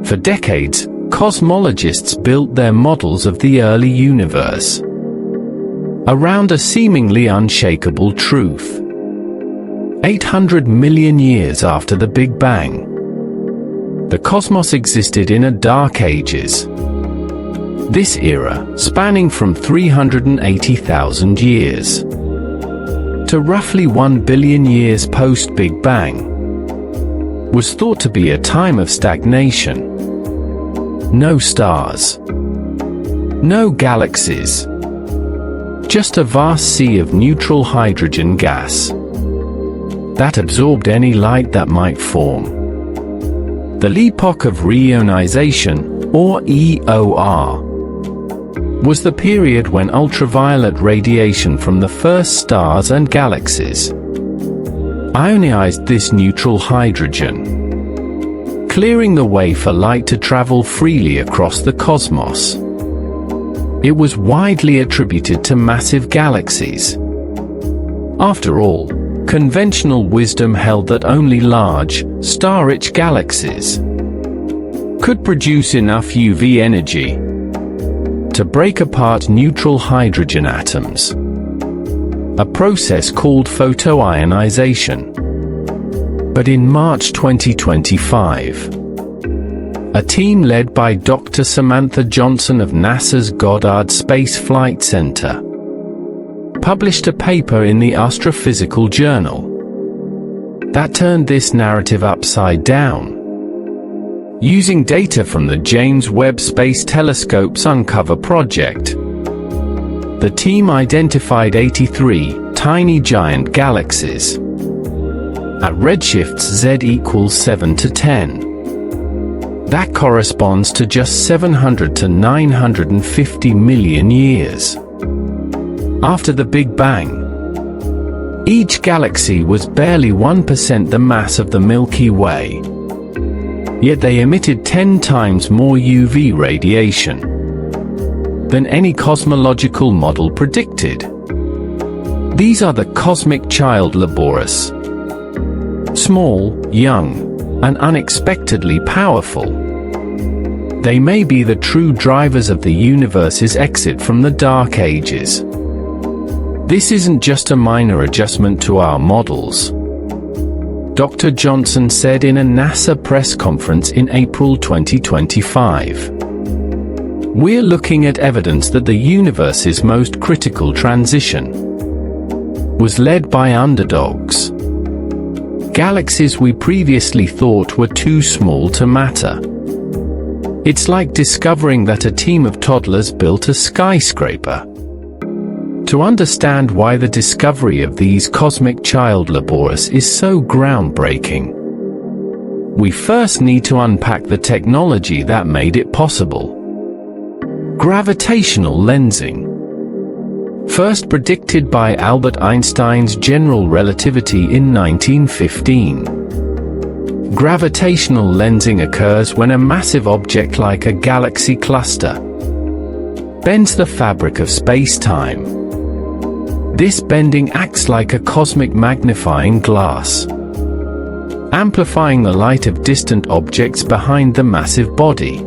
For decades, cosmologists built their models of the early universe around a seemingly unshakable truth. 800 million years after the Big Bang, the cosmos existed in a dark ages. This era, spanning from 380,000 years to roughly 1 billion years post-Big Bang, was thought to be a time of stagnation. No stars, no galaxies, just a vast sea of neutral hydrogen gas that absorbed any light that might form. The epoch of reionization, or EOR, was the period when ultraviolet radiation from the first stars and galaxies ionized this neutral hydrogen, clearing the way for light to travel freely across the cosmos. It was widely attributed to massive galaxies. After all, conventional wisdom held that only large, star-rich galaxies could produce enough UV energy to break apart neutral hydrogen atoms, a process called photoionization. But in March 2025, a team led by Dr. Samantha Johnson of NASA's Goddard Space Flight Center published a paper in the Astrophysical Journal that turned this narrative upside down. Using data from the James Webb Space Telescope's Uncover project, the team identified 83 tiny giant galaxies at redshifts Z equals 7 to 10. That corresponds to just 700 to 950 million years after the Big Bang. Each galaxy was barely 1% the mass of the Milky Way, yet they emitted 10 times more UV radiation than any cosmological model predicted. These are the cosmic child Laborus. Small, young, and unexpectedly powerful. They may be the true drivers of the universe's exit from the dark ages. This isn't just a minor adjustment to our models, Dr. Johnson said in a NASA press conference in April 2025. We're looking at evidence that the universe's most critical transition was led by underdogs, galaxies we previously thought were too small to matter. It's like discovering that a team of toddlers built a skyscraper. To understand why the discovery of these cosmic child Laborus is so groundbreaking, we first need to unpack the technology that made it possible. Gravitational lensing. First predicted by Albert Einstein's general relativity in 1915. Gravitational lensing occurs when a massive object like a galaxy cluster bends the fabric of space-time. This bending acts like a cosmic magnifying glass, amplifying the light of distant objects behind the massive body.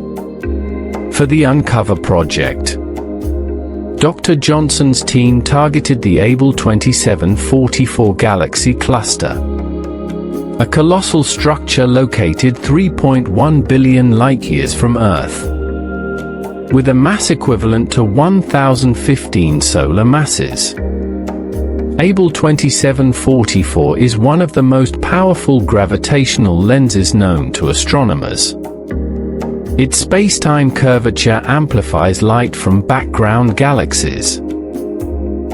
For the Uncover project, Dr. Johnson's team targeted the Abell 2744 galaxy cluster, a colossal structure located 3.1 billion light-years from Earth, with a mass equivalent to 1,015 solar masses. Abell 2744 is one of the most powerful gravitational lenses known to astronomers. Its space-time curvature amplifies light from background galaxies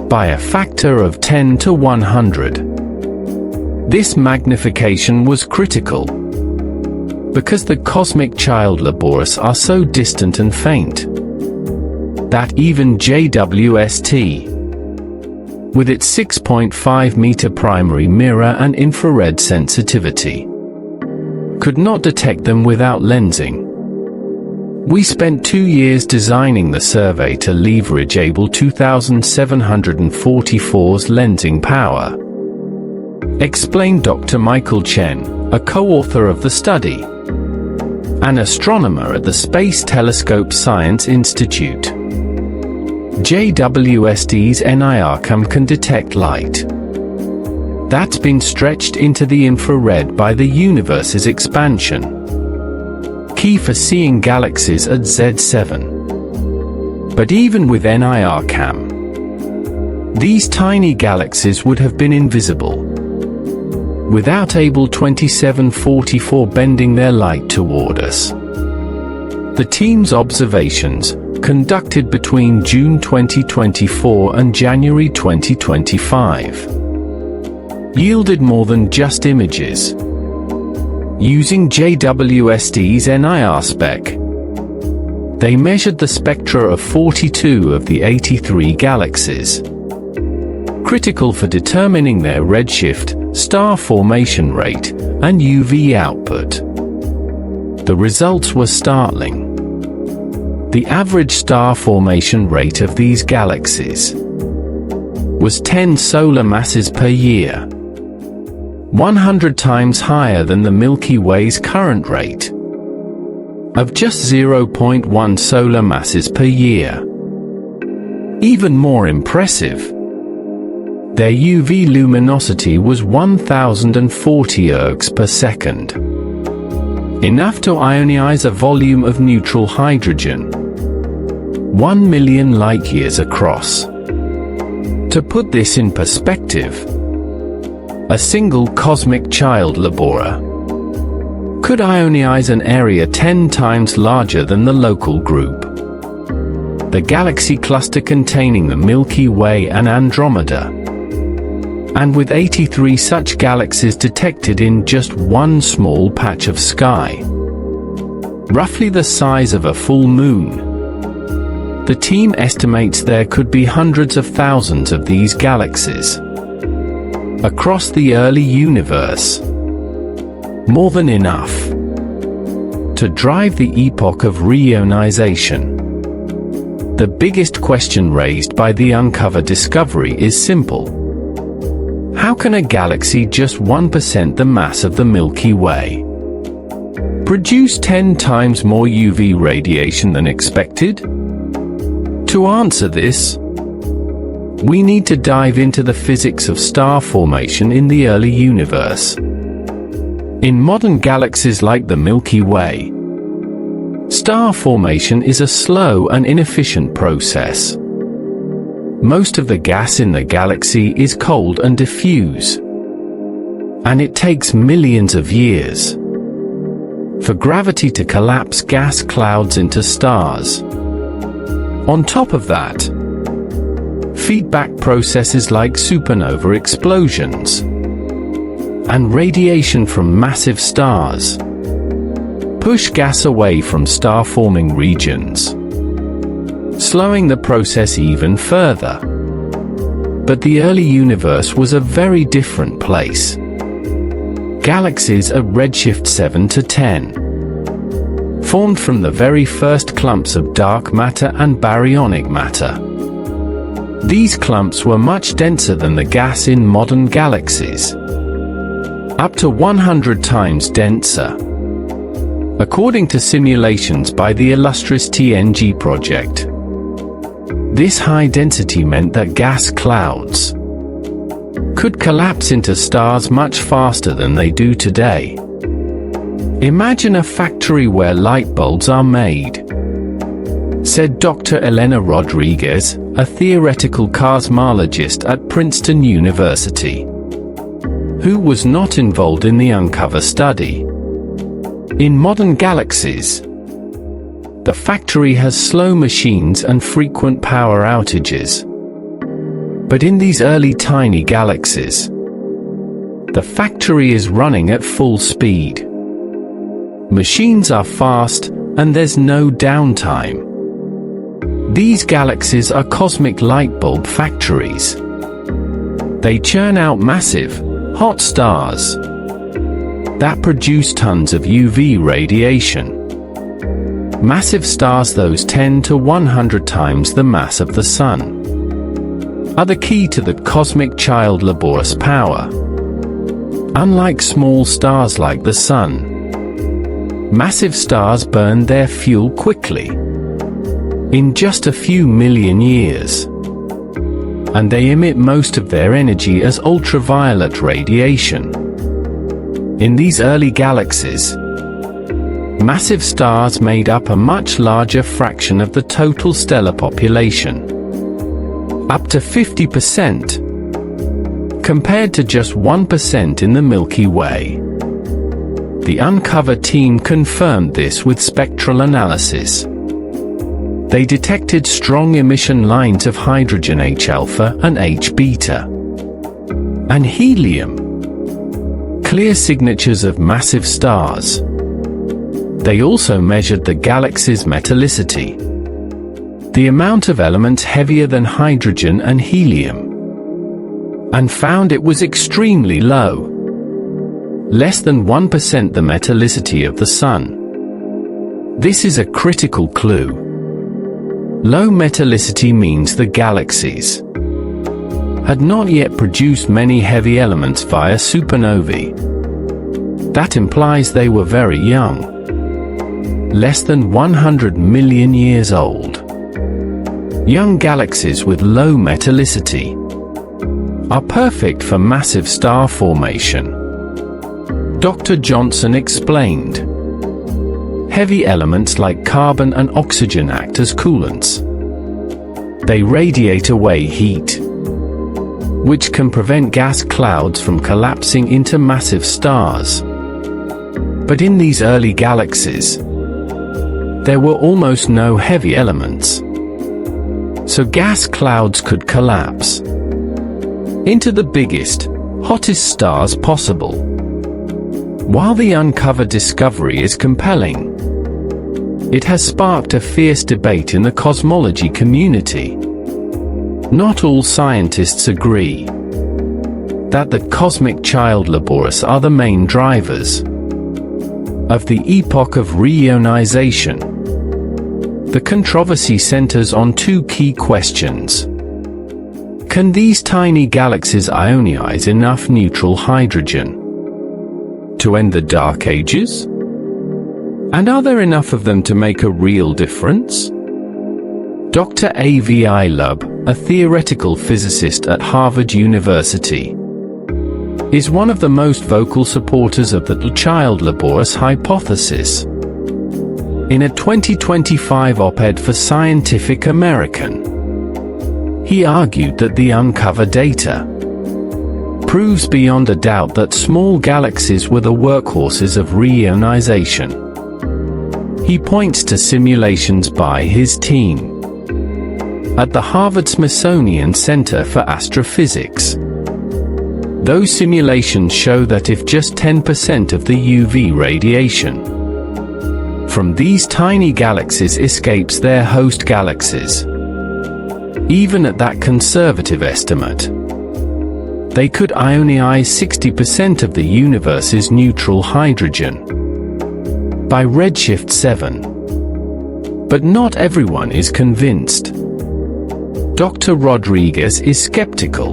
by a factor of 10 to 100. This magnification was critical because the cosmic child Laborus are so distant and faint that even JWST, with its 6.5-meter primary mirror and infrared sensitivity, could not detect them without lensing. We spent 2 years designing the survey to leverage Abell 2744's lensing power, explained Dr. Michael Chen, a co-author of the study. an astronomer at the Space Telescope Science Institute. JWST's NIRCam can detect light that's been stretched into the infrared by the universe's expansion, key for seeing galaxies at Z7. But even with NIRCam, these tiny galaxies would have been invisible without Able 2744 bending their light toward us. The team's observations, conducted between June 2024 and January 2025, yielded more than just images. Using JWST's NIR spec, they measured the spectra of 42 of the 83 galaxies, critical for determining their redshift, star formation rate, and UV output. The results were startling. The average star formation rate of these galaxies was 10 solar masses per year, 100 times higher than the Milky Way's current rate of just 0.1 solar masses per year. Even more impressive, their UV luminosity was 1040 ergs per second, enough to ionize a volume of neutral hydrogen 1 million light-years across. To put this in perspective, a single cosmic child laborer could ionize an area 10 times larger than the local group, the galaxy cluster containing the Milky Way and Andromeda. And with 83 such galaxies detected in just one small patch of sky, roughly the size of a full moon, the team estimates there could be hundreds of thousands of these galaxies across the early universe. More than enough to drive the epoch of reionization. The biggest question raised by the Uncover discovery is simple. How can a galaxy just 1% the mass of the Milky Way produce 10 times more UV radiation than expected? To answer this, we need to dive into the physics of star formation in the early universe. In modern galaxies like the Milky Way, star formation is a slow and inefficient process. Most of the gas in the galaxy is cold and diffuse, and it takes millions of years for gravity to collapse gas clouds into stars. On top of that, feedback processes like supernova explosions and radiation from massive stars push gas away from star-forming regions, slowing the process even further. But the early universe was a very different place. Galaxies at redshift 7 to 10 formed from the very first clumps of dark matter and baryonic matter. These clumps were much denser than the gas in modern galaxies, up to 100 times denser. According to simulations by the illustrious TNG project, this high density meant that gas clouds could collapse into stars much faster than they do today. Imagine a factory where light bulbs are made, said Dr. Elena Rodriguez, a theoretical cosmologist at Princeton University, who was not involved in the Uncover study. In modern galaxies, the factory has slow machines and frequent power outages. But in these early tiny galaxies, the factory is running at full speed. Machines are fast, and there's no downtime. These galaxies are cosmic light bulb factories. They churn out massive, hot stars that produce tons of UV radiation. Massive stars, those 10 to 100 times the mass of the Sun, are the key to the cosmic child laborious power. Unlike small stars like the Sun, Massive stars burn their fuel quickly, in just a few million years, and they emit most of their energy as ultraviolet radiation. In these early galaxies, massive stars made up a much larger fraction of the total stellar population, up to 50%, compared to just 1% in the Milky Way. The Uncover team confirmed this with spectral analysis. They detected strong emission lines of hydrogen H-alpha and H-beta, and helium, clear signatures of massive stars. They also measured the galaxy's metallicity, the amount of elements heavier than hydrogen and helium, and found it was extremely low, less than 1% the metallicity of the Sun. This is a critical clue. Low metallicity means the galaxies had not yet produced many heavy elements via supernovae. That implies they were very young, less than 100 million years old. Young galaxies with low metallicity are perfect for massive star formation. Dr. Johnson explained. Heavy elements like carbon and oxygen act as coolants. They radiate away heat, which can prevent gas clouds from collapsing into massive stars. But in these early galaxies, there were almost no heavy elements, so gas clouds could collapse into the biggest, hottest stars possible. While the Uncover discovery is compelling, it has sparked a fierce debate in the cosmology community. Not all scientists agree that the cosmic child Laboris are the main drivers of the epoch of reionization. The controversy centers on two key questions. Can these tiny galaxies ionize enough neutral hydrogen to end the Dark Ages? And are there enough of them to make a real difference? Dr. Avi Loeb, a theoretical physicist at Harvard University, is one of the most vocal supporters of the child Laboris hypothesis. In a 2025 op-ed for Scientific American, he argued that the Uncover data proves beyond a doubt that small galaxies were the workhorses of reionization. He points to simulations by his team at the Harvard-Smithsonian Center for Astrophysics. Those simulations show that if just 10% of the UV radiation from these tiny galaxies escapes their host galaxies, even at that conservative estimate, they could ionize 60% of the universe's neutral hydrogen by redshift 7. But not everyone is convinced. Dr. Rodriguez is skeptical.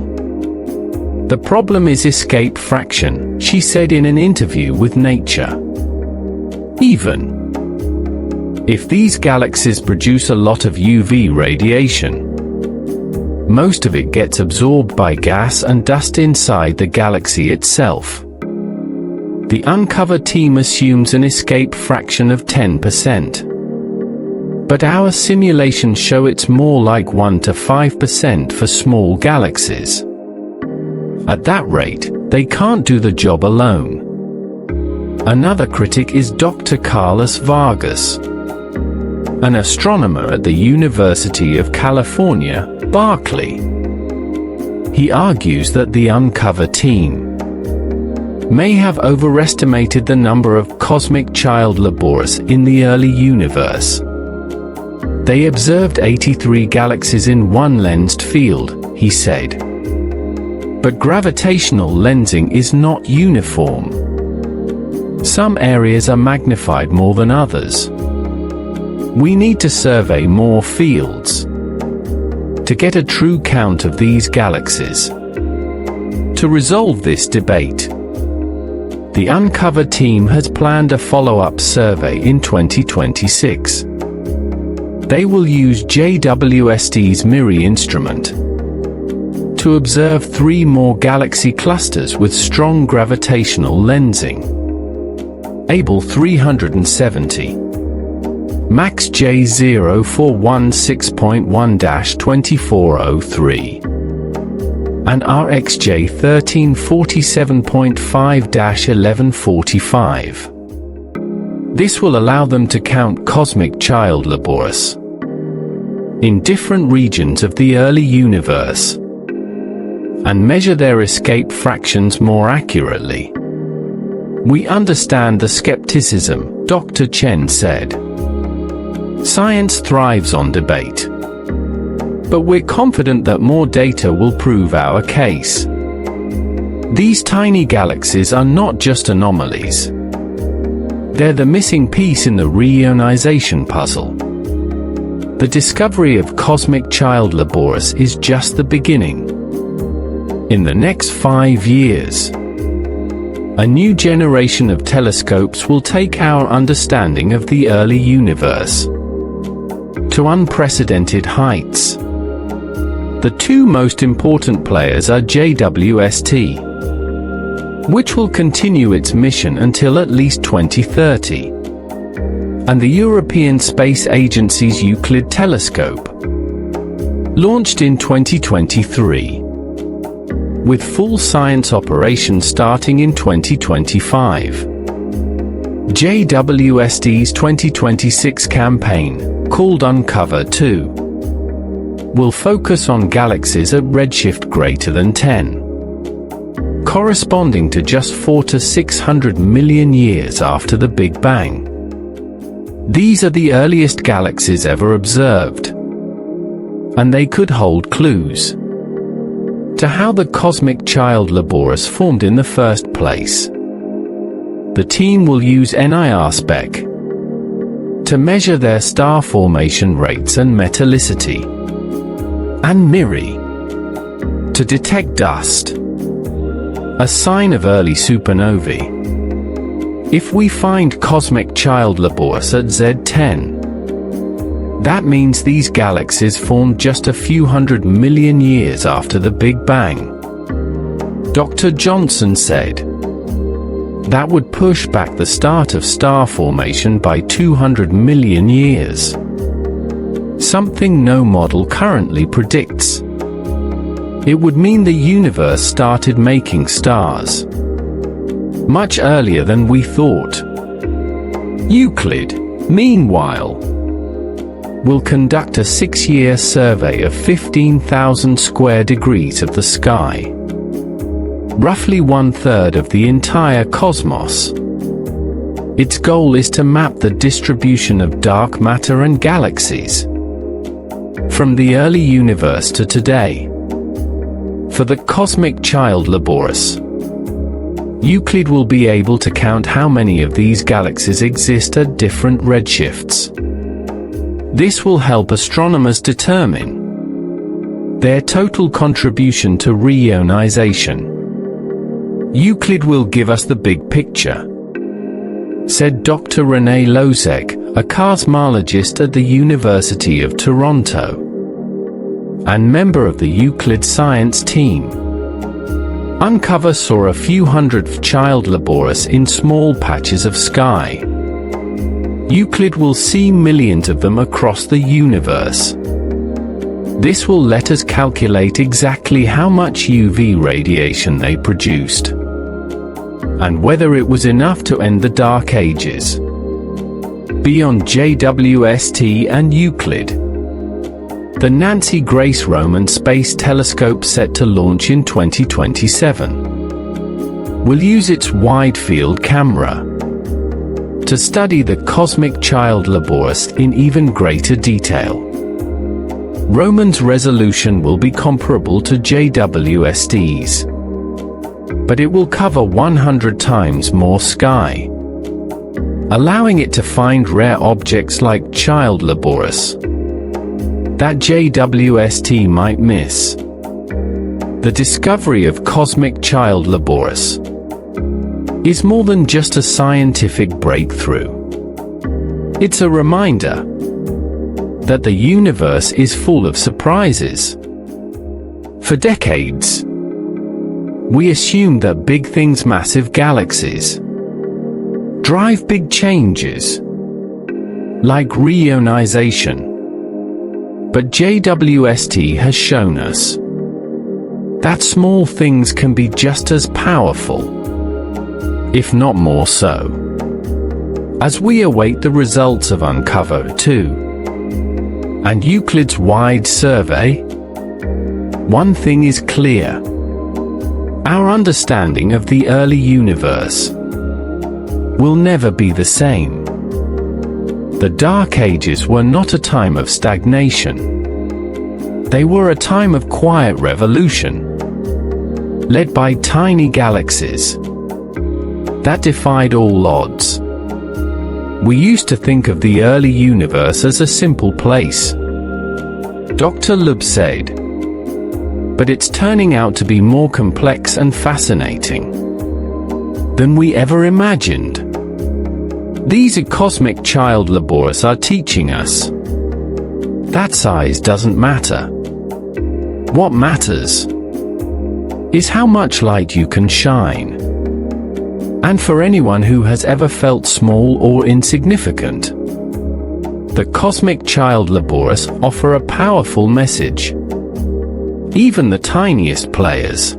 The problem is escape fraction, she said in an interview with Nature. Even if these galaxies produce a lot of UV radiation, most of it gets absorbed by gas and dust inside the galaxy itself. The Uncover team assumes an escape fraction of 10%. But our simulations show it's more like 1 to 5% for small galaxies. At that rate, they can't do the job alone. Another critic is Dr. Carlos Vargas, an astronomer at the University of California, Berkeley. He argues that the Uncover team may have overestimated the number of cosmic child Laboris in the early universe. They observed 83 galaxies in one lensed field, he said. But gravitational lensing is not uniform. Some areas are magnified more than others. We need to survey more fields to get a true count of these galaxies. To resolve this debate, The Uncover team has planned a follow-up survey in 2026. They will use JWST's MIRI instrument to observe 3 more galaxy clusters with strong gravitational lensing. Able 370, Max J0416.1-2403, and RxJ 1347.5-1145. This will allow them to count cosmic child Laboris in different regions of the early universe and measure their escape fractions more accurately. We understand the skepticism, Dr. Chen said. Science thrives on debate. But we're confident that more data will prove our case. These tiny galaxies are not just anomalies. They're the missing piece in the reionization puzzle. The discovery of cosmic child Laboris is just the beginning. In the next 5 years, a new generation of telescopes will take our understanding of the early universe to unprecedented heights. The 2 most important players are JWST, which will continue its mission until at least 2030, and the European Space Agency's Euclid telescope, launched in 2023, with full science operations starting in 2025. JWST's 2026 campaign, called Uncover 2, will focus on galaxies at redshift greater than 10, corresponding to just 400 to 600 million years after the Big Bang. These are the earliest galaxies ever observed, and they could hold clues to how the cosmic child Laboris formed in the first place. The team will use NIR spec to measure their star formation rates and metallicity, and MIRI to detect dust, a sign of early supernovae. If we find cosmic child Laboris at Z10, that means these galaxies formed just a few hundred million years after the Big Bang. Dr. Johnson said that would push back the start of star formation by 200 million years, something no model currently predicts. It would mean the universe started making stars much earlier than we thought. Euclid, meanwhile, will conduct a 6-year survey of 15,000 square degrees of the sky, roughly 1/3 of the entire cosmos. Its goal is to map the distribution of dark matter and galaxies from the early universe to today. For the cosmic child Laboris, Euclid will be able to count how many of these galaxies exist at different redshifts. This will help astronomers determine their total contribution to reionization. Euclid will give us the big picture, said Dr. René Lozec, a cosmologist at the University of Toronto and member of the Euclid science team. Uncover saw a few hundred child Laboris in small patches of sky. Euclid will see millions of them across the universe. This will let us calculate exactly how much UV radiation they produced, and whether it was enough to end the Dark Ages. Beyond JWST and Euclid, the Nancy Grace Roman Space Telescope, set to launch in 2027, will use its wide-field camera to study the cosmic child Laboris in even greater detail. Roman's resolution will be comparable to JWST's, but it will cover 100 times more sky, allowing it to find rare objects like child Laboris that JWST might miss. The discovery of cosmic child Laboris is more than just a scientific breakthrough. It's a reminder that the universe is full of surprises. For decades, we assumed that big things, massive galaxies, drive big changes, like reionization. But JWST has shown us that small things can be just as powerful, if not more so. As we await the results of Uncover 2 and Euclid's wide survey, one thing is clear. Our understanding of the early universe will never be the same. The Dark Ages were not a time of stagnation. They were a time of quiet revolution, led by tiny galaxies that defied all odds. We used to think of the early universe as a simple place, Dr. Loeb said. But it's turning out to be more complex and fascinating than we ever imagined. These cosmic child laborers are teaching us that size doesn't matter. What matters is how much light you can shine. And for anyone who has ever felt small or insignificant, the cosmic child laborers offer a powerful message. Even the tiniest players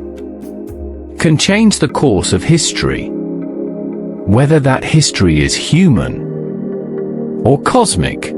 can change the course of history, whether that history is human or cosmic.